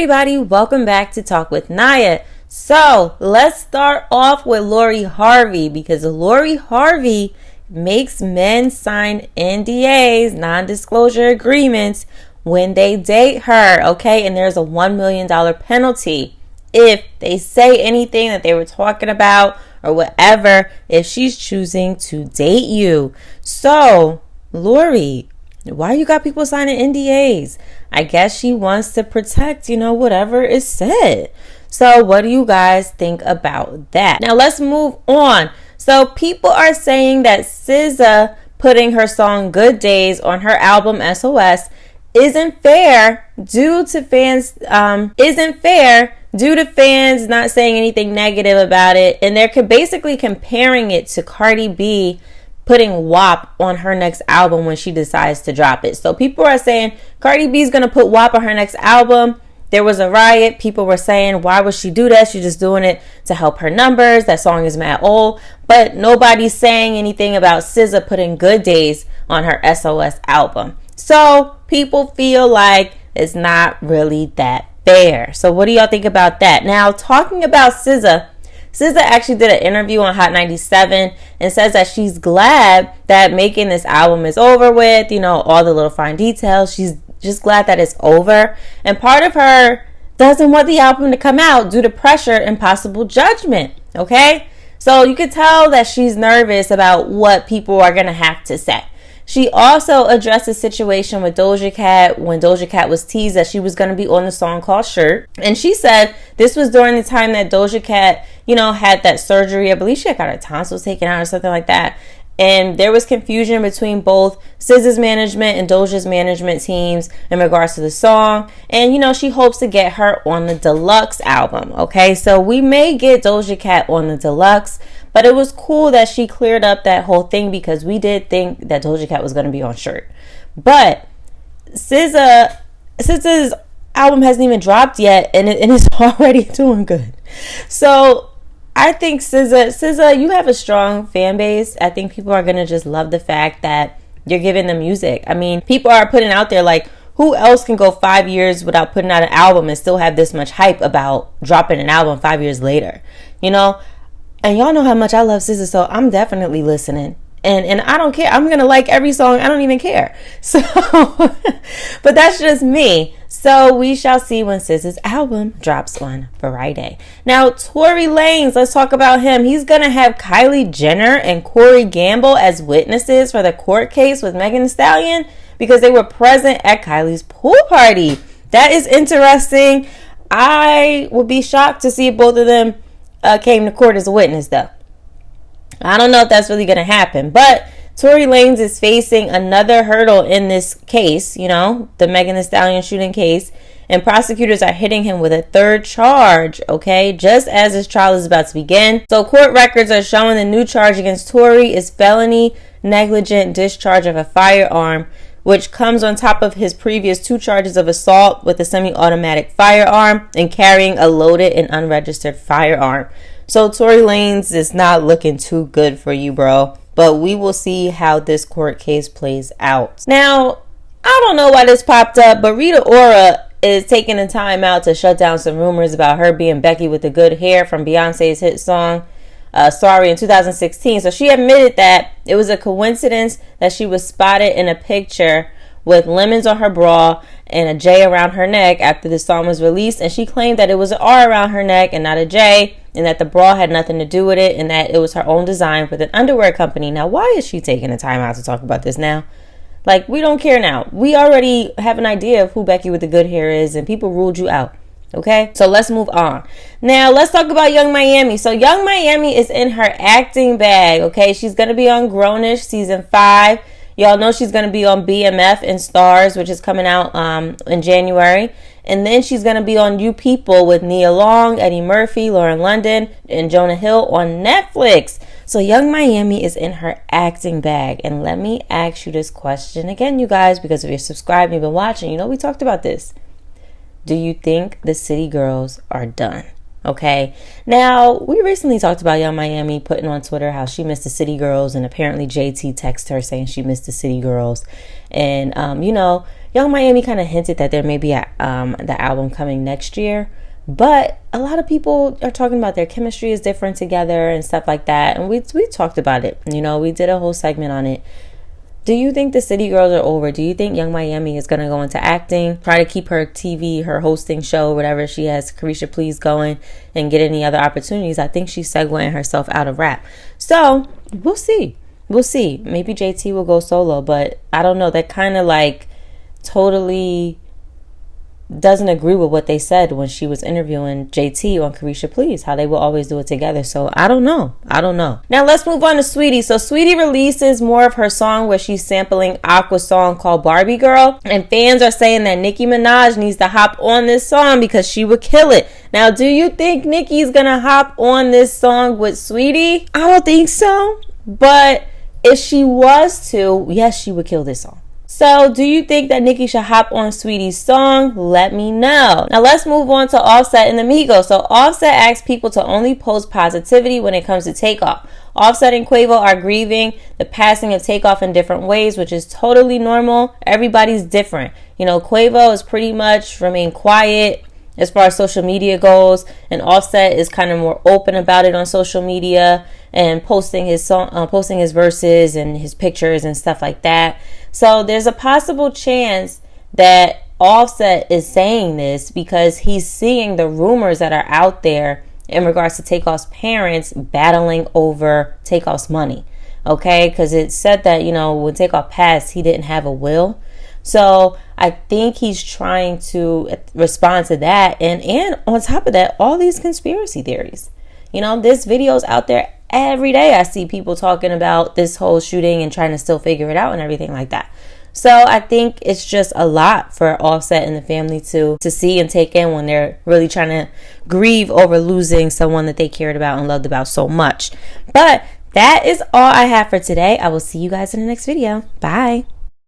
everybody, welcome back to Talk with Nia. So let's start off with Lori Harvey, because Lori Harvey makes men sign NDAs, non-disclosure agreements, when they date her, okay? And there's a $1 million penalty if they say anything that they were talking about or whatever, if she's choosing to date you. So Lori, why you got people signing NDAs? I guess she wants to protect, whatever is said. So what do you guys think about that? Now let's move on. So people are saying that SZA putting her song Good Days on her album S.o.s. isn't fair due to fans not saying anything negative about it. And they're basically comparing it to Cardi B putting WAP on her next album when she decides to drop it. So people are saying Cardi B's gonna put WAP on her next album. There was a riot. People were saying, why would she do that? She's just doing it to help her numbers. That song is mad old. But nobody's saying anything about SZA putting Good Days on her S.o.s. album. So people feel like it's not really that fair. So what do y'all think about that? Now, talking about SZA actually did an interview on Hot 97 and says that she's glad that making this album is over with, all the little fine details. She's just glad that it's over. And part of her doesn't want the album to come out due to pressure and possible judgment, okay? So you could tell that she's nervous about what people are going to have to say. She also addressed the situation with Doja Cat when Doja Cat was teased that she was going to be on the song called Shirt. And she said this was during the time that Doja Cat, had that surgery. I believe she had got her tonsils taken out or something like that. And there was confusion between both SZA's management and Doja's management teams in regards to the song. And, she hopes to get her on the deluxe album. Okay, so we may get Doja Cat on the deluxe. But it was cool that she cleared up that whole thing, because we did think that Doja Cat was going to be on Shirt. But SZA's album hasn't even dropped yet, and it's already doing good. So I think SZA, you have a strong fan base. I think people are going to just love the fact that you're giving them music. I mean, people are putting out there like, who else can go 5 years without putting out an album and still have this much hype about dropping an album 5 years later? And y'all know how much I love SZA, so I'm definitely listening. And I don't care. I'm going to like every song. I don't even care. So, but that's just me. So we shall see when SZA's album drops on Friday. Now, Tory Lanez, let's talk about him. He's going to have Kylie Jenner and Corey Gamble as witnesses for the court case with Megan Thee Stallion, because they were present at Kylie's pool party. That is interesting. I would be shocked to see if both of them came to court as a witness, though. I don't know if that's really going to happen, but Tory Lanez is facing another hurdle in this case, the Megan Thee Stallion shooting case, and prosecutors are hitting him with a third charge, okay, just as his trial is about to begin. So court records are showing the new charge against Tory is felony negligent discharge of a firearm, which comes on top of his previous 2 charges of assault with a semi-automatic firearm and carrying a loaded and unregistered firearm. So Tory Lanez is not looking too good for you, bro. But we will see how this court case plays out. Now, I don't know why this popped up, but Rita Ora is taking the time out to shut down some rumors about her being Becky with the good hair from Beyonce's hit song Sorry in 2016. So she admitted that it was a coincidence that she was spotted in a picture with lemons on her bra and a J around her neck after the song was released, and she claimed that it was an R around her neck and not a J, and that the bra had nothing to do with it, and that it was her own design with an underwear company. Now, why is she taking the time out to talk about this now? Like, we don't care now. We already have an idea of who Becky with the good hair is, and people ruled you out. Okay, so let's move on. Now, let's talk about Young Miami. So Young Miami is in her acting bag, okay? She's going to be on Grownish season 5. Y'all know she's going to be on BMF and Stars, which is coming out in January. And then she's going to be on You People with Nia Long, Eddie Murphy, Lauren London, and Jonah Hill on Netflix. So Young Miami is in her acting bag. And let me ask you this question again, you guys, because if you're subscribed, you've been watching, we talked about this. Do you think the City Girls are done? Okay. Now, we recently talked about Young Miami putting on Twitter how she missed the City Girls, and apparently JT texted her saying she missed the City Girls. And, Young Young Miami kind of hinted that there may be the album coming next year. But a lot of people are talking about their chemistry is different together and stuff like that. And we talked about it. You know, we did a whole segment on it. Do you think the City Girls are over? Do you think Young Miami is going to go into acting, try to keep her TV, her hosting show, whatever she has, Carisha Please, going and get any other opportunities? I think she's segueing herself out of rap. So we'll see. We'll see. Maybe JT will go solo, but I don't know. That kind of like totally doesn't agree with what they said when she was interviewing JT on Carisha Please, how they will always do it together. So I don't know. Now let's move on to Saweetie. So Saweetie releases more of her song where she's sampling Aqua's song called Barbie Girl. And fans are saying that Nicki Minaj needs to hop on this song because she would kill it. Now, do you think Nicki's gonna hop on this song with Saweetie? I don't think so. But if she was to, yes, she would kill this song. So, do you think that Nicki should hop on Saweetie's song? Let me know. Now, let's move on to Offset and the Migos. So, Offset asks people to only post positivity when it comes to Takeoff. Offset and Quavo are grieving the passing of Takeoff in different ways, which is totally normal. Everybody's different. You know, Quavo is pretty much remain quiet as far as social media goes, and Offset is kind of more open about it on social media and posting his song, posting his verses and his pictures and stuff like that. So there's a possible chance that Offset is saying this because he's seeing the rumors that are out there in regards to Takeoff's parents battling over Takeoff's money. Okay, because it said that, you know, when Takeoff passed, he didn't have a will. So I think he's trying to respond to that. And on top of that, all these conspiracy theories. You know, there's videos out there every day. I see people talking about this whole shooting and trying to still figure it out and everything like that. So I think it's just a lot for Offset and the family to see and take in when they're really trying to grieve over losing someone that they cared about and loved about so much. But that is all I have for today. I will see you guys in the next video. Bye.